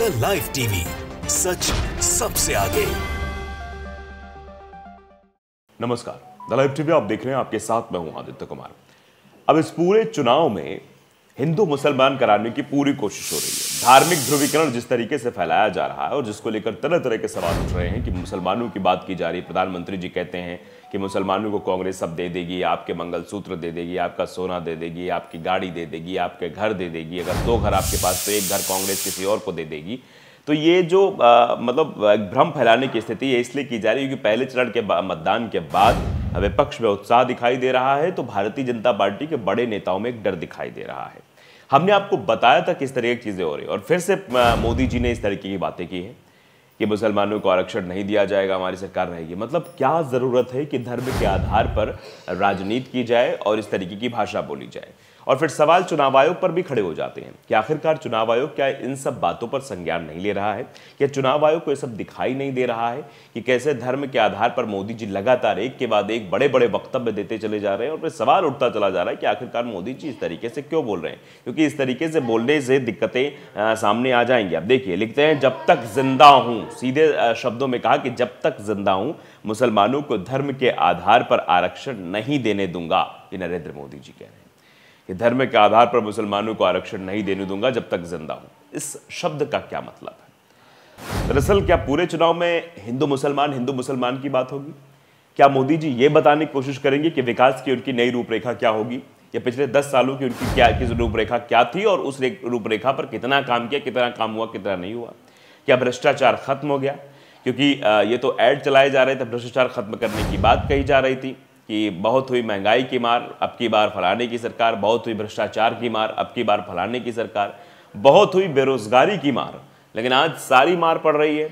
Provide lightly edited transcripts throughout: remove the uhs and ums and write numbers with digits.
The live TV, सच सबसे आगे। नमस्कार, द लाइव टीवी आप देख रहे हैं, आपके साथ मैं हूं आदित्य कुमार। अब इस पूरे चुनाव में हिंदू मुसलमान कराने की पूरी कोशिश हो रही है। धार्मिक ध्रुवीकरण जिस तरीके से फैलाया जा रहा है और जिसको लेकर तरह तरह के सवाल उठ रहे हैं कि मुसलमानों की बात की जा रही है। प्रधानमंत्री जी कहते हैं कि मुसलमानों को कांग्रेस सब दे देगी, आपके मंगलसूत्र दे देगी, आपका सोना दे देगी, आपकी गाड़ी दे देगी, आपके घर दे देगी। अगर 2 घर आपके पास तो 1 घर कांग्रेस किसी और को दे देगी। तो ये जो मतलब भ्रम फैलाने की स्थिति है इसलिए की जा रही है क्योंकि पहले चरण के मतदान के बाद विपक्ष में उत्साह दिखाई दे रहा है, तो भारतीय जनता पार्टी के बड़े नेताओं में एक डर दिखाई दे रहा है। हमने आपको बताया था किस तरह की चीजें हो रही है और फिर से मोदी जी ने इस तरीके की बातें की हैं कि मुसलमानों को आरक्षण नहीं दिया जाएगा, हमारी सरकार रहेगी। मतलब क्या जरूरत है कि धर्म के आधार पर राजनीति की जाए और इस तरीके की भाषा बोली जाए। और फिर सवाल चुनाव आयोग पर भी खड़े हो जाते हैं कि आखिरकार चुनाव आयोग क्या इन सब बातों पर संज्ञान नहीं ले रहा है? क्या चुनाव आयोग को ये सब दिखाई नहीं दे रहा है कि कैसे धर्म के आधार पर मोदी जी लगातार एक के बाद एक बड़े बड़े वक्तव्य देते चले जा रहे हैं? और फिर सवाल उठता चला जा रहा है कि आखिरकार मोदी जी इस तरीके से क्यों बोल रहे हैं, क्योंकि इस तरीके से बोलने से दिक्कतें सामने आ जाएंगी। अब देखिए, लिखते हैं जब तक जिंदा हूं, सीधे शब्दों में कहा कि जब तक जिंदा हूं मुसलमानों को धर्म के आधार पर आरक्षण नहीं देने दूंगा। ये नरेंद्र मोदी जी कह रहे हैं कि धर्म के आधार पर मुसलमानों को आरक्षण नहीं देने दूंगा जब तक जिंदा हूं। इस शब्द का क्या मतलब है? दरअसल क्या पूरे चुनाव में हिंदू मुसलमान की बात होगी? क्या मोदी जी ये बताने की कोशिश करेंगे कि विकास की उनकी नई रूपरेखा क्या होगी, या पिछले 10 सालों की उनकी क्या रूपरेखा क्या थी और उस रूपरेखा पर कितना काम किया, कितना काम हुआ, कितना नहीं हुआ? क्या भ्रष्टाचार खत्म हो गया? क्योंकि ये तो ऐड चलाए जा रहे थे, भ्रष्टाचार खत्म करने की बात कही जा रही थी कि बहुत हुई महंगाई की मार, अब की बार फलाने की सरकार, बहुत हुई भ्रष्टाचार की मार, अब की बार फलाने की सरकार, बहुत हुई बेरोजगारी की मार। लेकिन आज सारी मार पड़ रही है,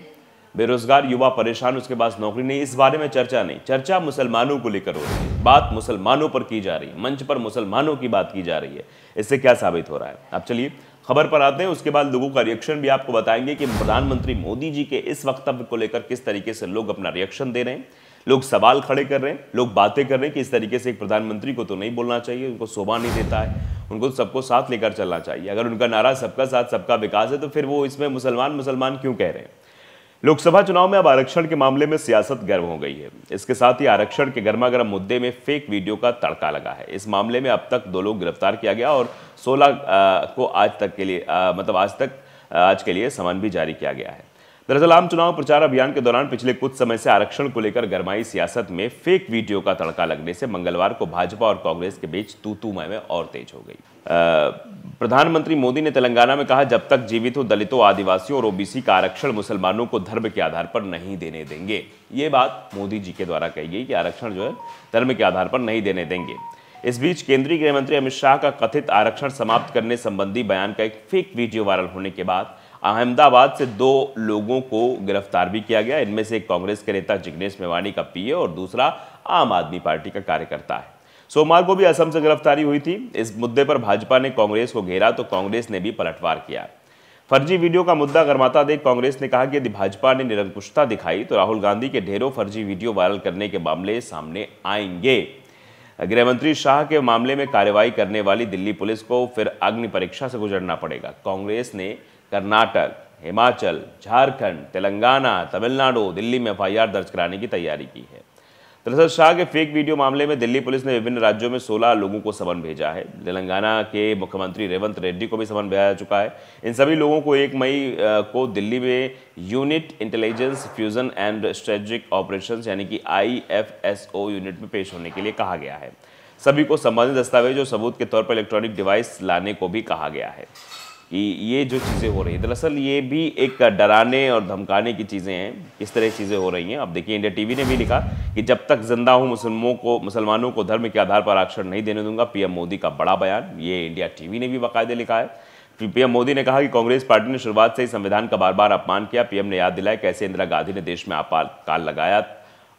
बेरोजगार युवा परेशान, उसके पास नौकरी नहीं। इस बारे में चर्चा नहीं, चर्चा मुसलमानों को लेकर हो रही है, बात मुसलमानों पर की जा रही है, मंच पर मुसलमानों की बात की जा रही है। इससे क्या साबित हो रहा है? अब चलिए खबर पर आते हैं, उसके बाद लोगों का रिएक्शन भी आपको बताएंगे कि प्रधानमंत्री मोदी जी के इस वक्तव्य को लेकर किस तरीके से लोग अपना रिएक्शन दे रहे हैं, लोग सवाल खड़े कर रहे हैं, लोग बातें कर रहे हैं कि इस तरीके से एक प्रधानमंत्री को तो नहीं बोलना चाहिए, उनको शोभा नहीं देता है, उनको सबको साथ लेकर चलना चाहिए। अगर उनका नारा सबका साथ सबका विकास है तो फिर वो इसमें मुसलमान क्यों कह रहे हैं? लोकसभा चुनाव में अब आरक्षण के मामले में सियासत गर्म हो गई है। इसके साथ ही आरक्षण के गर्मागर्म मुद्दे में फेक वीडियो का तड़का लगा है। इस मामले में अब तक 2 लोग गिरफ्तार किया गया और 16 को आज के लिए समन भी जारी किया गया है। दरअसल आम चुनाव प्रचार अभियान के दौरान पिछले कुछ समय से आरक्षण को लेकर गरमाई सियासत में फेक वीडियो का तड़का लगने से मंगलवार को भाजपा और कांग्रेस के बीच तू-तू मैं और तेज हो गई। प्रधानमंत्री मोदी ने तेलंगाना में कहा, जब तक जीवित हो दलितों, आदिवासियों और ओबीसी का आरक्षण मुसलमानों को धर्म के आधार पर नहीं देने देंगे। ये बात मोदी जी के द्वारा कही गई कि आरक्षण जो है धर्म के आधार पर नहीं देने देंगे। इस बीच केंद्रीय गृह मंत्री अमित शाह का कथित आरक्षण समाप्त करने संबंधी बयान का एक फेक वीडियो वायरल होने के बाद अहमदाबाद से 2 लोगों को गिरफ्तार भी किया गया। इनमें से एक कांग्रेस के नेता जिग्नेश मेवानी का पीए और दूसरा आम आदमी पार्टी का कार्यकर्ता है। सोमवार को भी असम से गिरफ्तारी हुई थी। इस मुद्दे पर भाजपा ने कांग्रेस को घेरा तो कांग्रेस ने भी पलटवार किया। फर्जी वीडियो का मुद्दा गर्माता देख कांग्रेस ने कहा कि यदि भाजपा ने निरंकुशता दिखाई तो राहुल गांधी के ढेरों फर्जी वीडियो वायरल करने के मामले सामने आएंगे। गृहमंत्री शाह के मामले में कार्रवाई करने वाली दिल्ली पुलिस को फिर अग्नि परीक्षा से गुजरना पड़ेगा। कांग्रेस ने कर्नाटक, हिमाचल, झारखंड, तेलंगाना, तमिलनाडु, दिल्ली में एफआईआर दर्ज कराने की तैयारी की है। दरअसल शाह के फेक वीडियो मामले में दिल्ली पुलिस ने विभिन्न राज्यों में 16 लोगों को समन भेजा है। तेलंगाना के मुख्यमंत्री रेवंत रेड्डी को भी समन भेजा जा चुका है। इन सभी लोगों को 1 मई को दिल्ली में unit intelligence fusion and strategic operations यानी कि IFSO यूनिट में पेश होने के लिए कहा गया है। सभी को संबंधित दस्तावेज और सबूत के तौर पर इलेक्ट्रॉनिक डिवाइस लाने को भी कहा गया है। कि ये जो चीज़ें हो रही हैं, दरअसल ये भी एक डराने और धमकाने की चीज़ें हैं। किस तरह चीज़ें हो रही हैं अब देखिए। इंडिया टीवी ने भी लिखा कि जब तक जिंदा हूँ मुसलमानों को धर्म के आधार पर आरक्षण नहीं देने दूंगा। पीएम मोदी का बड़ा बयान, ये इंडिया टीवी ने भी बाकायदे लिखा है। पीएम मोदी ने कहा कि कांग्रेस पार्टी ने शुरुआत से ही संविधान का बार बार अपमान किया। पीएम ने याद दिलाया कैसे इंदिरा गांधी ने देश में आपातकाल लगाया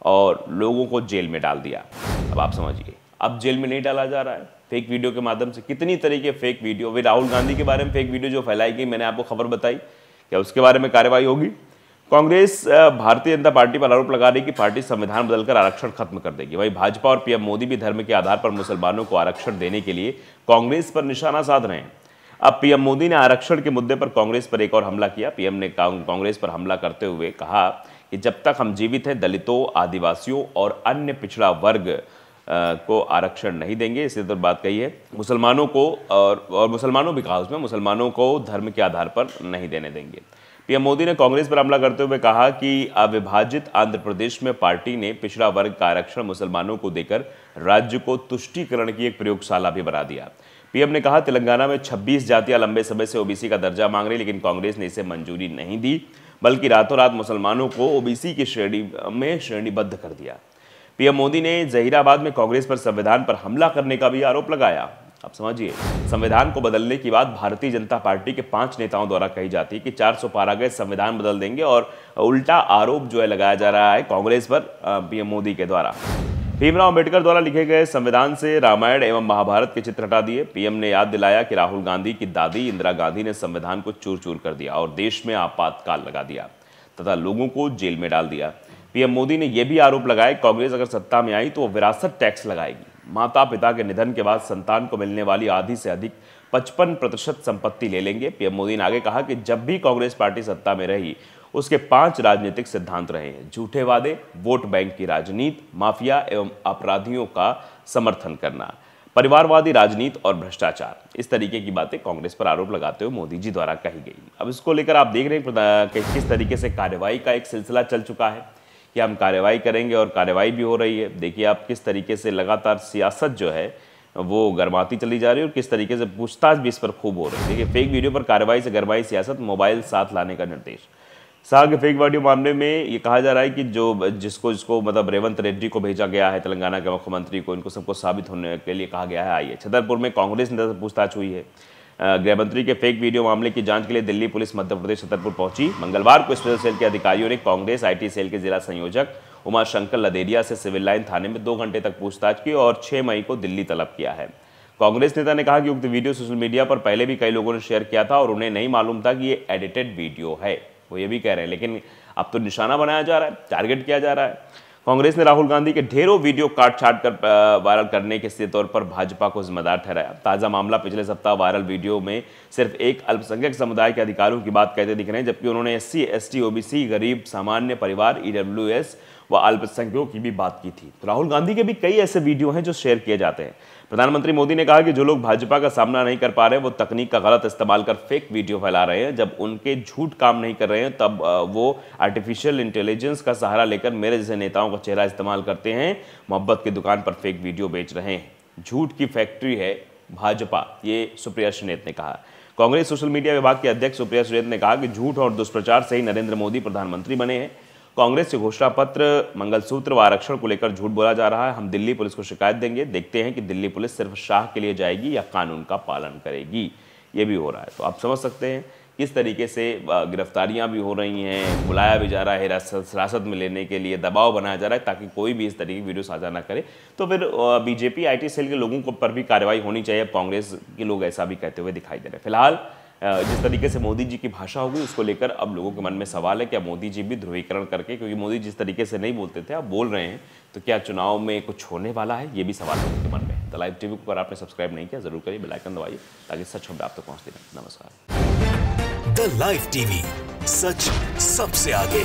और लोगों को जेल में डाल दिया। अब आप समझिए, अब जेल में नहीं डाला जा रहा है फेक वीडियो के माध्यम से। कितनी तरह के फेक वीडियो, वे राहुल गांधी के बारे में फेक वीडियो जो फैलाई गई, मैंने आपको खबर बताई, क्या उसके बारे में कार्रवाई होगी? कांग्रेस भारतीय जनता पार्टी पर आरोप लगा रही कि पार्टी संविधान बदलकर आरक्षण खत्म कर देगी। वहीं भाजपा और पीएम मोदी भी धर्म के आधार पर मुसलमानों को आरक्षण देने के लिए कांग्रेस पर निशाना साध रहे हैं। अब पीएम मोदी ने आरक्षण के मुद्दे पर कांग्रेस पर एक और हमला किया। पीएम ने कांग्रेस पर हमला करते हुए कहा कि जब तक हम जीवित हैं धलितों, आदिवासियों और अन्य पिछड़ा वर्ग को आरक्षण नहीं देंगे। इसी तरह बात कही है मुसलमानों को और मुसलमानों भी कहा उसमें, मुसलमानों को धर्म के आधार पर नहीं देने देंगे। पीएम मोदी ने कांग्रेस पर हमला करते हुए कहा कि अविभाजित आंध्र प्रदेश में पार्टी ने पिछड़ा वर्ग का आरक्षण मुसलमानों को देकर राज्य को तुष्टीकरण की एक प्रयोगशाला भी बना दिया। पीएम ने कहा तेलंगाना में 26 जातियां लंबे समय से ओबीसी का दर्जा मांग रही, लेकिन कांग्रेस ने इसे मंजूरी नहीं दी, बल्कि रातों रात मुसलमानों को ओबीसी की श्रेणी में श्रेणीबद्ध कर दिया। पीएम मोदी ने जहीराबाद में कांग्रेस पर संविधान पर हमला करने का भी आरोप लगाया। अब समझिए, संविधान को बदलने की बात भारतीय जनता पार्टी के 5 नेताओं द्वारा कही जाती है कि 400 पारा गए संविधान बदल देंगे, और उल्टा आरोप जो है लगाया जा रहा है कांग्रेस पर पीएम मोदी के द्वारा। भीमराव अंबेडकर द्वारा लिखे गए संविधान से रामायण एवं महाभारत के चित्र हटा दिए। पीएम ने याद दिलाया कि राहुल गांधी की दादी इंदिरा गांधी ने संविधान को चूर चूर कर दिया और देश में आपातकाल लगा दिया तथा लोगों को जेल में डाल दिया। पीएम मोदी ने यह भी आरोप लगाया कि कांग्रेस अगर सत्ता में आई तो वो विरासत टैक्स लगाएगी। माता पिता के निधन के बाद संतान को मिलने वाली आधी से अधिक 55% संपत्ति ले लेंगे। पीएम मोदी ने आगे कहा कि जब भी कांग्रेस पार्टी सत्ता में रही उसके 5 राजनीतिक सिद्धांत रहे हैं: झूठे वादे, वोट बैंक की राजनीति, माफिया एवं अपराधियों का समर्थन करना, परिवारवादी राजनीति और भ्रष्टाचार। इस तरीके की बातें कांग्रेस पर आरोप लगाते हुए मोदी जी द्वारा कही गई। अब इसको लेकर आप देख रहे हैं कि किस तरीके से कार्रवाई का एक सिलसिला चल चुका है कि हम कार्रवाई करेंगे और कार्रवाई भी हो रही है। देखिए आप किस तरीके से लगातार सियासत जो है वो गरमाती चली जा रही है और किस तरीके से पूछताछ भी इस पर खूब हो रही है। देखिए फेक वीडियो पर कार्रवाई से गरमाई सियासत, मोबाइल साथ लाने का निर्देश। साग के फेक वीडियो मामले में ये कहा जा रहा है कि जिसको मतलब रेवंत रेड्डी को भेजा गया है, तेलंगाना के मुख्यमंत्री को, इनको सबको साबित होने के लिए कहा गया है। आइए, छतरपुर में कांग्रेस नेता से पूछताछ हुई है। गृह मंत्री के फेक वीडियो मामले की जांच के लिए दिल्ली पुलिस मध्य प्रदेश छतरपुर पहुंची। मंगलवार को स्पेशल सेल के अधिकारियों ने कांग्रेस आईटी सेल के जिला संयोजक उमाशंकर लदेरिया से सिविल लाइन थाने में 2 घंटे तक पूछताछ की और 6 मई को दिल्ली तलब किया है। कांग्रेस नेता ने कहा कि उक्त वीडियो सोशल मीडिया पर पहले भी कई लोगों ने शेयर किया था और उन्हें नहीं मालूम था कि ये एडिटेड वीडियो है। वो ये भी कह रहे हैं, लेकिन अब तो निशाना बनाया जा रहा है, टारगेट किया जा रहा है। कांग्रेस ने राहुल गांधी के ढेरों वीडियो काट छाट कर वायरल करने के सीधे तौर पर भाजपा को जिम्मेदार ठहराया। ताजा मामला पिछले सप्ताह वायरल वीडियो में सिर्फ एक अल्पसंख्यक समुदाय के अधिकारियों की बात कहते दिख रहे हैं, जबकि उन्होंने SC, ST, OBC, गरीब, सामान्य परिवार, EWS व अल्पसंख्यकों की भी बात की थी। तो राहुल गांधी के भी कई ऐसे वीडियो हैं जो शेयर किए जाते हैं। प्रधानमंत्री मोदी ने कहा कि जो लोग भाजपा का सामना नहीं कर पा रहे हैं वो तकनीक का गलत इस्तेमाल कर फेक वीडियो फैला रहे हैं। जब उनके झूठ काम नहीं कर रहे हैं तब वो आर्टिफिशियल इंटेलिजेंस का सहारा लेकर मेरे जैसे नेताओं का चेहरा इस्तेमाल करते हैं। मोहब्बत की दुकान पर फेक वीडियो बेच रहे हैं। झूठ की फैक्ट्री है भाजपा, ये सुप्रिया सुलेत ने कहा। कांग्रेस सोशल मीडिया विभाग के अध्यक्ष सुप्रिया सुलेत ने कहा कि झूठ और दुष्प्रचार से ही नरेंद्र मोदी प्रधानमंत्री बने हैं। कांग्रेस के घोषणा पत्र, मंगलसूत्र व आरक्षण को लेकर झूठ बोला जा रहा है। हम दिल्ली पुलिस को शिकायत देंगे, देखते हैं कि दिल्ली पुलिस सिर्फ शाह के लिए जाएगी या कानून का पालन करेगी। ये भी हो रहा है। तो आप समझ सकते हैं किस तरीके से गिरफ्तारियां भी हो रही हैं, बुलाया भी जा रहा है हिरासत में लेने के लिए, दबाव बनाया जा रहा है ताकि कोई भी इस तरीके की वीडियो साझा ना करे। तो फिर बीजेपी आईटी सेल के लोगों पर भी कार्रवाई होनी चाहिए। कांग्रेस के लोग ऐसा भी कहते हुए दिखाई दे रहे हैं। फिलहाल जिस तरीके से मोदी जी की भाषा होगी उसको लेकर अब लोगों के मन में सवाल है, क्या मोदी जी भी ध्रुवीकरण करके, क्योंकि मोदी जिस तरीके से नहीं बोलते थे अब बोल रहे हैं, तो क्या चुनाव में कुछ होने वाला है? ये भी सवाल लोगों के मन में है। द लाइव टीवी को अगर आपने सब्सक्राइब नहीं किया जरूर करिए, बेल आइकन दबाइए ताकि सच खबर आप तक पहुंचती रहे। नमस्कार। द लाइव टीवी, सच सबसे आगे।